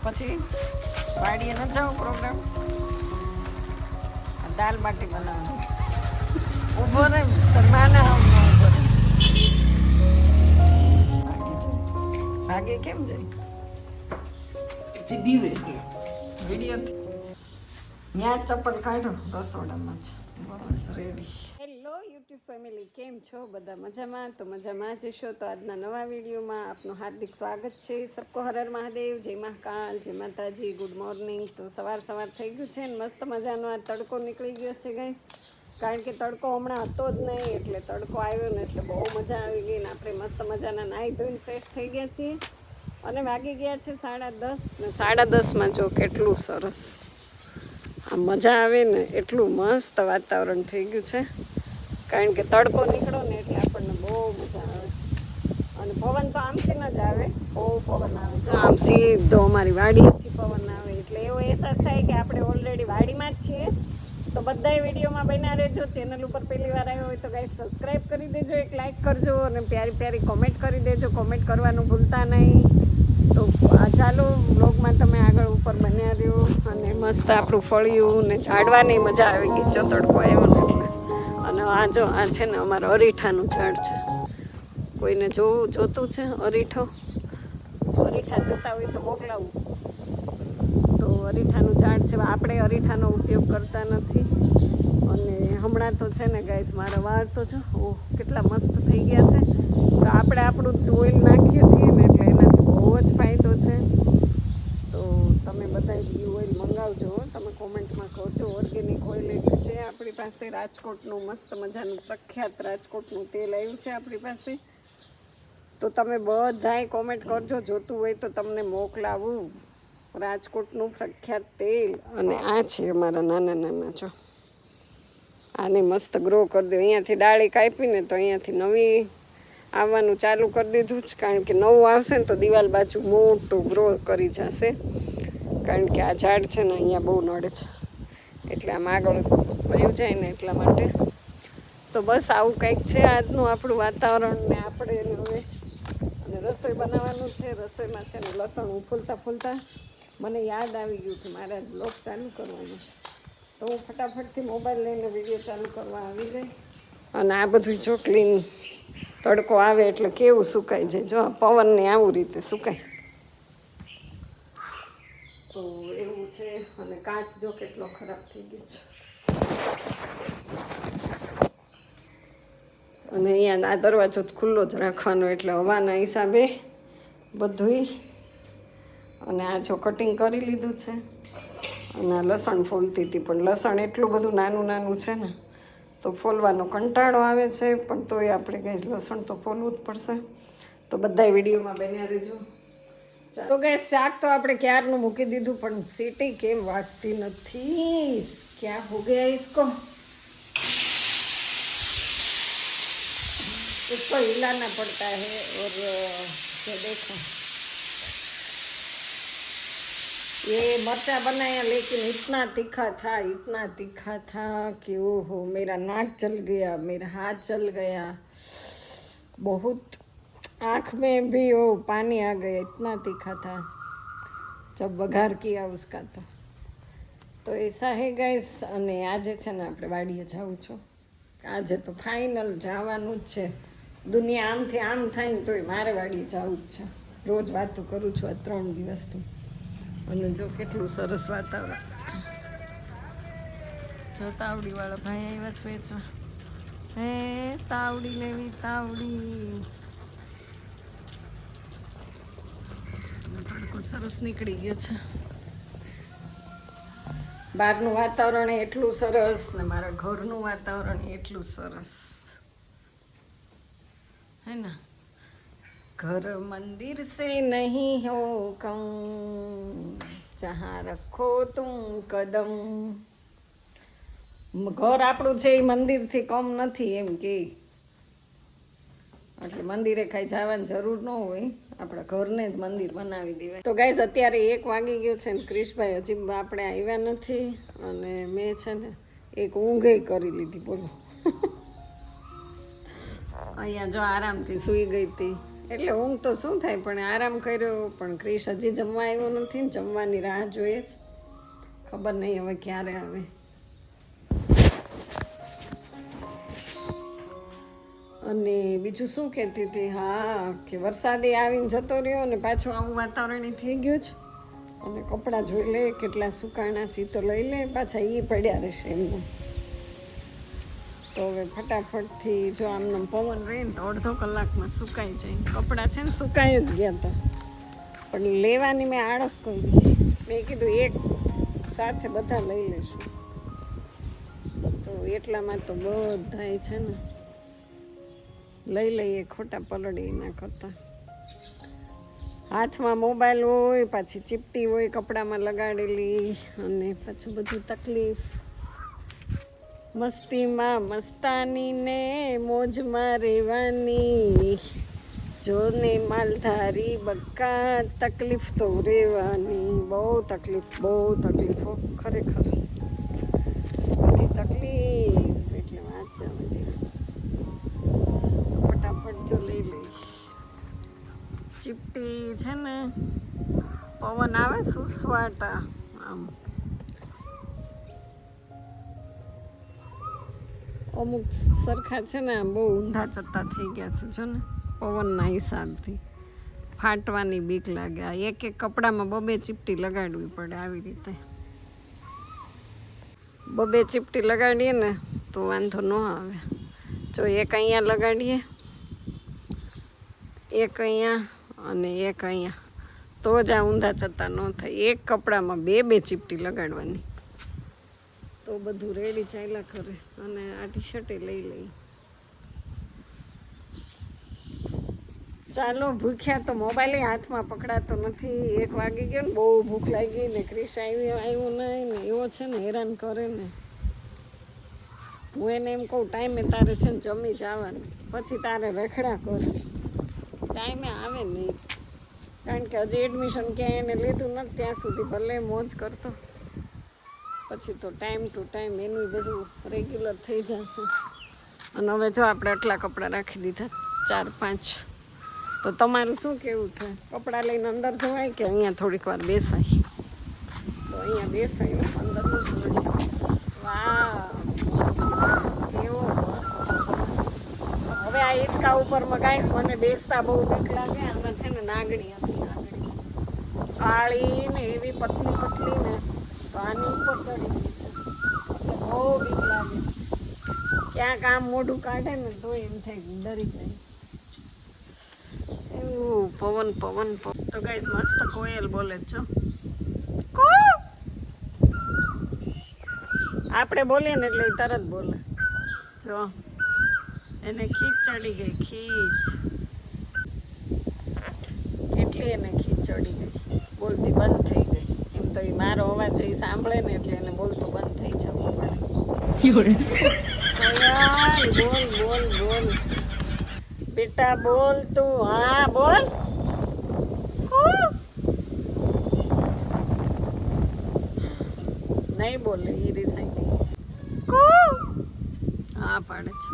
પછી વાડીએ ન જાવ પ્રોગ્રામ દાલ બાટી બનાવવાની ઊભો ને માને આમ ન ઊભો રે ભાગી જાય ભાગે કેમ જાય વિડીયો ત્યાં ચપ્પલ કાઢો રસોડામાં જ બસ રેડી. હેલો યુટ્યુબ ફેમિલી, કેમ છો બધા? મજામાં? તો મજામાં જ છો. તો આજના નવા વિડીયોમાં આપનું હાર્દિક સ્વાગત છે. સબકો હર હર મહાદેવ, જય મહાકાલ, જય માતાજી, ગુડ મોર્નિંગ. તો સવાર થઈ ગયું છે ને મસ્ત મજાનો આ તડકો નીકળી ગયો છે ગાઈસ. કારણ કે તડકો હમણાં હતો જ નહીં, એટલે તડકો આવ્યો ને એટલે બહુ મજા આવી ગઈ ને આપણે મસ્ત મજાના નાહી ધોઈને ફ્રેશ થઈ ગયા છીએ અને વાગી ગયા છે 10:30 ને 10:30માં જો કેટલું સરસ આ મજા આવે ને એટલું મસ્ત વાતાવરણ થઈ ગયું છે. કારણ કે તડકો નીકળો ને એટલે આપણને બહુ મજા આવે અને પવન તો આમથી ન જ આવે, બહુ પવન આવે જો આમ સીધો અમારી વાડીથી પવન આવે એટલે એવો અહેસાસ થાય કે આપણે ઓલરેડી વાડીમાં જ છીએ. તો બધાય વિડીયોમાં બન્યા રહેજો. ચેનલ ઉપર પહેલી વાર આવ્યો હોય તો ગાઈસ સબસ્ક્રાઈબ કરી દેજો, એક લાઇક કરજો અને પ્યારી પ્યારી કોમેન્ટ કરી દેજો. કોમેન્ટ કરવાનું ભૂલતા નહીં. તો ચાલો બ્લોગમાં તમે આગળ ઉપર બન્યા રહ્યો અને મસ્ત આપણું ફળિયું ને ઝાડવાની મજા આવી ગઈ જો તડકો આવ્યો ને એટલે. અને આ જો આ છે ને અમારું અરીઠાનું ઝાડ છે. કોઈને જોતું છે અરીઠા જોતા હોય તો મોકલાવું. તો અરીઠાનું ઝાડ છે. આપણે અરીઠાનો ઉપયોગ કરતા નથી અને હમણાં તો છે ને ગાઈસ મારા વાળ તો જો કેટલા મસ્ત થઈ ગયા છે. તો આપણે આપણું જ ઓઇલ નાખીએ છીએ ને એટલે એનાથી બહુ જ ફાયદો છે. તો તમે બધા ઓઇલ મંગાવજો, તમે કોમેન્ટમાં કહો. ઓર્ગેનિક ઓઇલ એક છે આપણી પાસે, રાજકોટનું મસ્ત મજાનું પ્રખ્યાત રાજકોટનું તેલ આવ્યું છે આપણી પાસે. તો તમે બધાય કોમેન્ટ કરજો, જોતું હોય તો તમને મોકલાવું રાજકોટનું પ્રખ્યાત તેલ. અને આ છે અમારા નાના નાના જો આને મસ્ત ગ્રો કરી દો. અહીંયાથી ડાળી કાપીને તો અહીંયાથી નવી આવવાનું ચાલુ કરી દીધું જ. કારણ કે નવું આવશે ને તો દિવાલ બાજુ મોટું ગ્રો કરી જશે. કારણ કે આ ઝાડ છે ને અહીંયા બહુ નડે છે એટલે આમ આગળ વયું જાય ને એટલા માટે. તો બસ આવું કંઈક છે આજનું આપણું વાતાવરણ ને આપણે હવે અને રસોઈ બનાવવાનું છે. રસોઈમાં છે ને લસણ ફૂલતા મને યાદ આવી ગયું કે મારે બ્લોગ ચાલુ કરવાનો છે. તો હું ફટાફટથી મોબાઈલ લઈને વિડીયો ચાલુ કરવા આવી ગઈ. અને આ બધું જો ક્લીન તડકો આવે એટલે કેવું સુકાઈ જાય જો પવનને આવું રીતે સુકાય. તો એવું છે. અને કાચ જો કેટલો ખરાબ થઈ ગયો છે. અને અહીંયા આ દરવાજો ખુલ્લો જ રાખવાનો એટલે હવાના હિસાબે બધુંય. અને આ જો કટિંગ કરી લીધું છે અને આ લસણ ફોલતી હતી પણ લસણ એટલું બધું નાનું છે ને તો ફોલવાનો કંટાળો આવે છે. પણ તોય આપણે ગેસ લસણ તો ફોલવું જ પડશે. તો બધાય વિડીયોમાં બન્યા રહેજો. તો ગેસ શાક તો આપણે ક્યારનું મૂકી દીધું પણ સીટી કેમ વાગતી નથી? ક્યાં હો ગયા इसको? इसको हिलाना पड़ता है और ये देखो ये मरचा बनाया लेकिन इतना तीखा था कि ओहो मेरा नाक जल गया, मेरा हाथ जल गया, बहुत आँख में भी वो पानी आ गया, इतना तीखा था जब वघार किया उसका. તો એસા હે ગાઈસ. અને આજે છે ને આપણે વાડીએ જાઉં છું. આજે તો ફાઇનલ જવાનું જ છે. દુનિયા આમથી આમ થાય ને તોય મારે વાડીએ જવું જ છે. રોજ વાતો કરું છું આ 3 દિવસથી. અને જો કેટલું સરસ વાતાવરણ. જો તાવડીવાળા ભાઈ આવ્યા છે વેચવા. હે તાવડી લેવી તાવડી. તડકો સરસ નીકળી ગયો છે. બહારનું વાતાવરણ એટલું સરસ ને મારા ઘરનું વાતાવરણ એટલું સરસ હે ને. घर मंदिर से नहीं हो कम, जहाँ रखो तुम कदम. ઘર આપણું છે એ મંદિરથી કમ નથી એમ કે. એટલે મંદિરે કાંઈ જવાની જરૂર ન હોય, આપણા ઘરને જ મંદિર બનાવી દેવાય. તો ગાઈઝ અત્યારે 1 વાગી ગયો છે ને ક્રિશભાઈ હજી આપણે આવ્યા નથી. અને મેં છે ને એક ઊંઘે કરી લીધી બોલો. અહીંયા જો આરામથી સૂઈ ગઈ હતી એટલે ઊંઘ તો શું થાય, પણ આરામ કર્યો. પણ ક્રિશ હજી જમવા આવ્યો નથી ને, જમવાની રાહ જોઈએ જ. ખબર નહીં હવે ક્યારે આવે. અને બીજું શું કહેતી હતી, હા કે વરસાદે આવીને જતો રહ્યો ને પાછું આવું વાતાવરણ થઈ ગયું છે. અને કપડાં જોઈ લે કેટલા સુકાણા છે, તો લઈ લે પાછા એ પડ્યા રહેશે એમને. તો હવે ફટાફટથી જો આમને પવન રહે ને તો અડધો કલાકમાં સુકાઈ જાય. કપડાં છે ને સુકાઈ જ ગયા હતા, પણ લેવાની મેં આળસ કરી. મેં કીધું એક સાથે બધા લઈ લેશું. તો એટલામાં તો બધાય છે ને લઈ લઈએ, ખોટા પલળી ના કરતા. હાથમાં મોબાઈલ હોય, પાછી ચીપટી હોય કપડામાં લગાડેલી, અને પાછું બધું તકલીફ. મસ્તીમાં મસ્તાની ને મોજમાં રહેવાની, જોને માલધારી બક્કા તકલીફ તો રહેવાની. બહુ તકલીફો ખરેખર, બધી તકલીફ એટલે વાત છે બધી. ફટાફટ જો લઈ લઈ. ચીપટી છે ને, પવન આવે સુસવાટા આમ. અમુક સરખા છે ને આમ બહુ ઊંધા ચત્તા થઈ ગયા છે જો ને, પવનના હિસાબથી ફાટવાની બીક લાગે. આ એક એક કપડામાં બબે ચીપટી લગાડવી પડે આવી રીતે. બબે ચીપટી લગાડીએ ને તો વાંધો ન આવે. જો એક અહીંયા લગાડીએ, એક અહીંયા અને એક અહીંયા, તો જ આ ઊંધા ચત્તા ન થાય. એક કપડામાં બે ચીપટી લગાડવાની, તો બધું રેડી ચાલ્યા કરે. અને આ ટી શર્ટે લઈ લઈ. ચાલો, ભૂખ્યા તો મોબાઈલ હાથમાં પકડાતો નથી. 1 વાગી ગયો ને, બહુ ભૂખ લાગી ને. ક્રિશ આવ્યો નહીં ને, એવો છે ને હેરાન કરે ને. હું એને એમ કહું ટાઈમે તારે છે ને જમી જવાનું, પછી તારે રખડા કર. ટાઈમે આવે નહીં, કારણ કે હજી એડમિશન ક્યાંય એને લીધું નથી ત્યાં સુધી ભલે મોજ કરતો. પછી તો ટાઈમ ટુ ટાઈમ એનું બધું રેગ્યુલર થઈ જશે. અને હવે જો આપણે આટલા કપડાં રાખી દીધા 4-5. તો તમારું શું કેવું છે? કપડાં લઈને અંદર જવાય કે અહીંયા થોડીક વાર બેસાય? તો અહીંયા બેસાય, અંદર ન જવાય. વાહ, કેવો મસ્ત. હવે આ હિંચકા ઉપર મગાઈશ. મને બેસતા બહુ બીક લાગે. આમાં છે ને નાગણી હતી, નાગણી કાળી ને એવી પતલી ને, તો આની ઉપર ચડી ગઈ છે. એટલે બહુ બીક લાગે. ક્યાંક આમ મોઢું કાઢે ને તો એમ થાય ડરી જાય. એવું પવન. તો ગાઈસ મસ્ત કોયલ બોલે છો. આપણે બોલીએ ને એટલે તરત બોલે. જો એને ખીચ ચડી ગઈ, ખીચ. કેટલી એને ખીચ ચડી ગઈ, બોલતી બંધ થઈ ગઈ. એમ તો એ મારો અવાજ એ સાંભળે ને એટલે એને બોલતો બંધ થઈ જવું પડે. બોલ બેટા, બોલ તું. હા બોલ. નહીં બોલે, એ રિસાઈ. હા પાડે છે.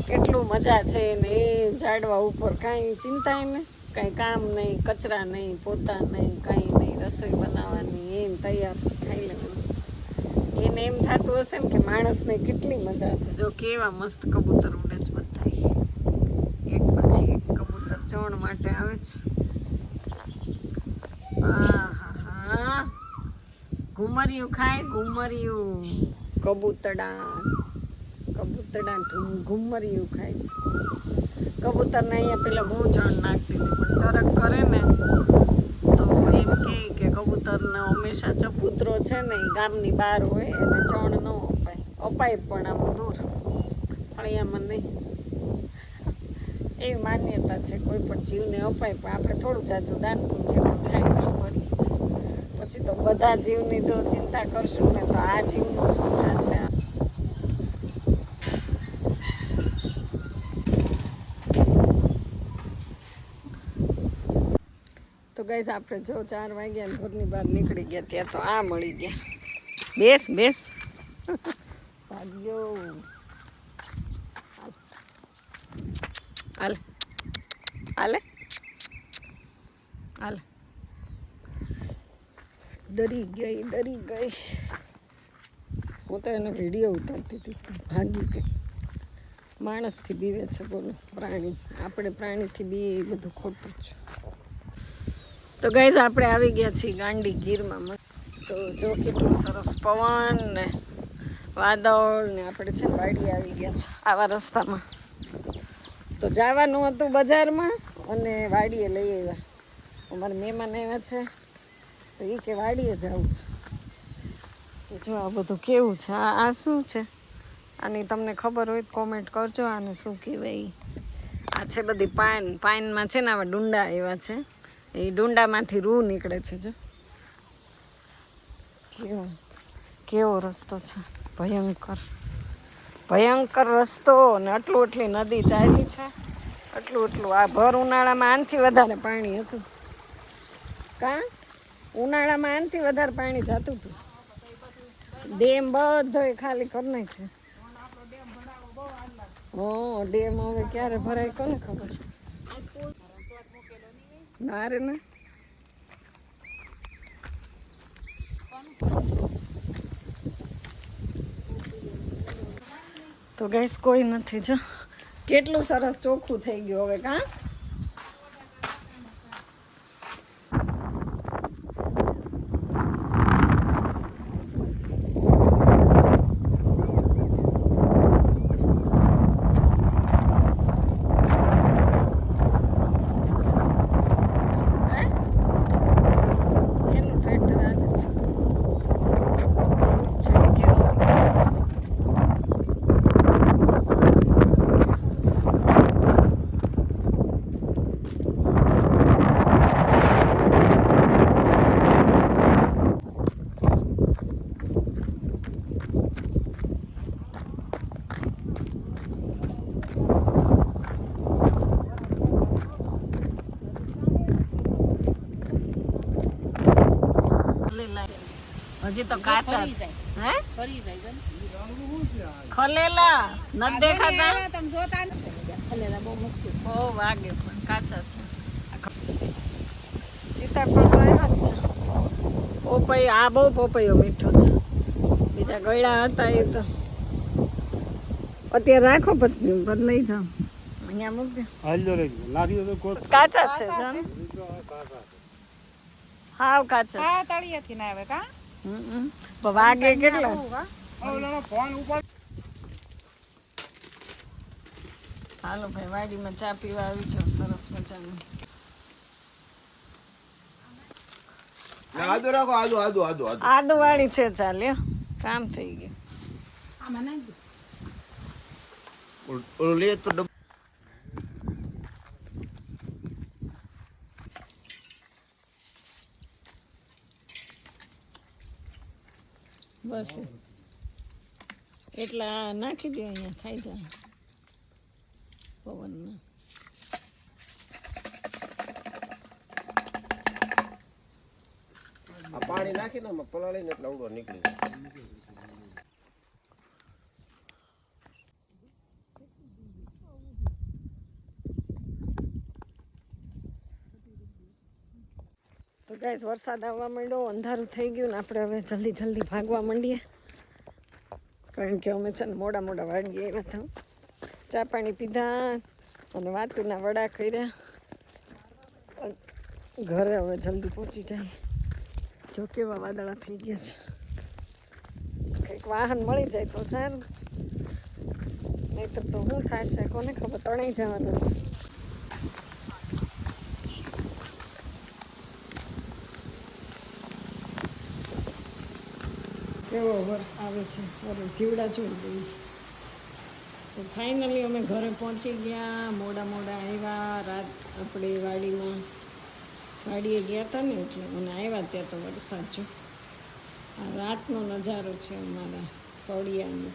કેટલું મજા છે ને એ ઝાડવા ઉપર. કાંઈ ચિંતા ને, કાંઈ કામ નહીં, કચરા નહીં, પોતા નહીં, કાંઈ નહીં. રસોઈ બનાવવાની એમ તૈયાર ખાઈ લેવાનું. એને એમ થતું હશે ને કે માણસને કેટલી મજા છે. જો કેવા મસ્ત કબૂતર ઉડે છે બધા, એક પછી એક કબૂતર ચણ માટે આવે છે. હા, ઘુમરિયું ખાય, ઘુમરિયું. કબૂતડા ઘુમરિયું ખાય છે. કબૂતરને અહીંયા પેલા બહુ ચણ નાખતી હતી, પણ ચરક કરે ને તો એમ કે કબૂતરને હંમેશા ચબૂતરો છે ને એ ગામની બહાર હોય, એને ચણ ન અપાય પણ આમ દૂર. ફળિયામાં નહીં, એવી માન્યતા છે. કોઈ પણ જીવને અપાય, પણ આપણે થોડું જાજુ દાન પૂછે થાય કરીએ છીએ. પછી તો બધા જીવની જો ચિંતા કરશું ને તો આ જીવનું શું થશે? તો ગાઈસ આપણે જો 4 વાગ્યા ઘરની બહાર નીકળી ગયા ત્યાં તો આ મળી ગયા. બેસ ભાગ્યો. હાલે હાલે હાલે. ડરી ગઈ. હું તો એનો વિડીયો ઉતારતી હતી, ભાગી ગઈ. માણસથી બીવે છે બોલો, પ્રાણી. આપણે પ્રાણીથી બી એ બધું ખોટું છે. તો ગાઈઝ આપણે આવી ગયા છીએ ગાંડી ગીરમાં. તો જો કેટલું સરસ પવન ને વાદળ ને આપણે છે ને વાડી આવી ગયા છે આવા રસ્તામાં. તો જવાનું હતું બજારમાં અને વાડીએ લઈ આવ્યા. અમારા મહેમાન આવ્યા છે તો એ કે વાડીએ જવું છે. તો જો આ બધું કેવું છે, આ શું છે આની તમને ખબર હોય તો કોમેન્ટ કરજો. આને શું કહેવાય? આ છે બધી પાનમાં છે ને આવા ડુંડા એવા છે. એ ડુંડામાંથી રૂ નીકળે છે. જો કેવો રસ્તો છે, ભયંકર રસ્તો. ને એટલી નદી ચાલી છે, એટલું. આ ભર ઉનાળામાં આનથી વધારે પાણી હતું. ઉનાળામાં આનથી વધારે પાણી જતું હતું. ડેમ બધો ખાલી કરી નાખ્યો. ડેમ હવે ક્યારે ભરાય કોને ખબર. ના રે ના. તો ગેસ કોઈ નથી. જો કેટલું સરસ ચોખ્ખું થઈ ગયું હવે. હજી તો કાચા હે ખલેલા નથી દેખાતા. ખલેલા બહુ મસ્ત બહુ વાગે પણ કાચા છે. સીતાફળ તો એવા જ છે. પોપૈયો આ બહુ પોપૈયો મીઠો છે. બીજા ગળ્યા હતા એ તો અત્યારે રાખો પછી લઈ જાઓ. અહીંયા મૂકી કાચા છે. હાવ કાચા છે. તળિયેથી ના આવે કા વાગે કેટલા. હાલો ભાઈ વાડીમાં ચા પીવા આવી જાવ સરસ મજાની. આદુ વાળી છે. ચાલ્યો કામ થઈ ગયું. બસ એટલા નાખી દે. અહીંયા ખાઈ જાય પવનમાં. પાણી નાખીને પલાળીને એટલે અવડો નીકળી જાય. તો ગાઈસ વરસાદ આવવા માંડ્યો, અંધારું થઈ ગયું ને આપણે હવે જલ્દી ભાગવા માંડીએ. કારણ કે અમે છે ને મોડા વાડીએ આવ્યા હતા. ચા પાણી પીધા અને વાતુના વડા કર્યા. ઘરે હવે જલ્દી પહોંચી જાય. જો કેવા વાદળા થઈ ગયા છે. કંઈક વાહન મળી જાય તો સારું, નહીતર તો શું થશે કોને ખબર. તણાઈ જવાનું છે. કેવો વર્ષ આવે છે. અરે જીવડા જોઈ ગઈ. તો ફાઇનલી અમે ઘરે પહોંચી ગયા. મોડા આવ્યા. રાત આપણે વાડીએ ગયા હતા ને એટલે મને આવ્યા ત્યાં તો વરસાદ. જો આ રાતનો નજારો છે અમારા ફળિયાનો.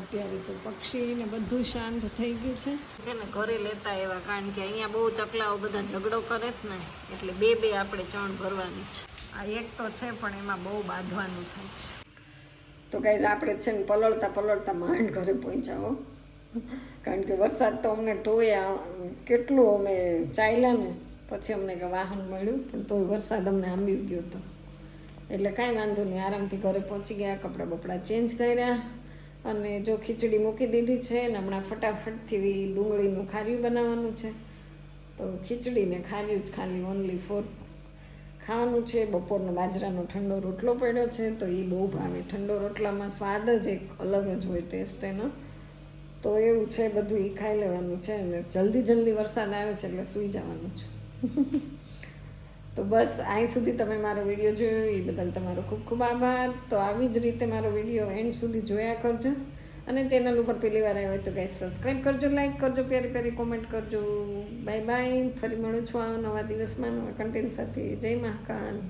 અત્યારે તો પક્ષી ને બધું શાંત થઈ ગયું છે ને ઘરે લેતા એવા. કારણ કે અહીંયા બહુ ચકલાઓ બધા ઝઘડો કરે જ ને એટલે બે આપણે ચણ ભરવાની છે. આ એક તો છે પણ એમાં બહુ બાંધવાનું થાય છે. તો ગાઈઝ આપણે છે ને પલળતા માંડ ઘરે પહોંચાવો. કારણ કે વરસાદ તો અમને તોય કેટલું અમે ચાલ્યા ને પછી અમને કે વાહન મળ્યું પણ તોય વરસાદ અમને આંબી ગયો હતો એટલે કાંઈ વાંધો નહીં, આરામથી ઘરે પહોંચી ગયા, કપડાં બપડા ચેન્જ કર્યા અને જો ખીચડી મૂકી દીધી છે ને હમણાં ફટાફટથી ડુંગળીનું ખાર્યું બનાવવાનું છે. તો ખીચડીને ખાર્યું જ ખાલી ઓનલી ફોર ખાવાનું છે. બપોરનો બાજરાનો ઠંડો રોટલો પડ્યો છે તો એ બહુ ભાવે. ઠંડો રોટલામાં સ્વાદ જ એક અલગ જ હોય, ટેસ્ટ એનો. તો એવું છે, બધું એ ખાઈ લેવાનું છે અને જલ્દી વરસાદ આવે છે એટલે સૂઈ જવાનું છે. તો બસ અહીં સુધી તમે મારો વિડીયો જોયો એ બદલ તમારો ખૂબ ખૂબ આભાર. તો આવી જ રીતે મારો વિડીયો એન્ડ સુધી જોયા કરજો અને ચેનલ ઉપર પહેલી વાર આવ્યો હોય તો ગાઈસ સબસ્ક્રાઈબ કરજો, લાઈક કરજો, પ્યારી કોમેન્ટ કરજો. Bye bye. ફરી મળું છું આ નવા દિવસમાં નવા કન્ટેન્ટ સાથે. જય મહાકાલ.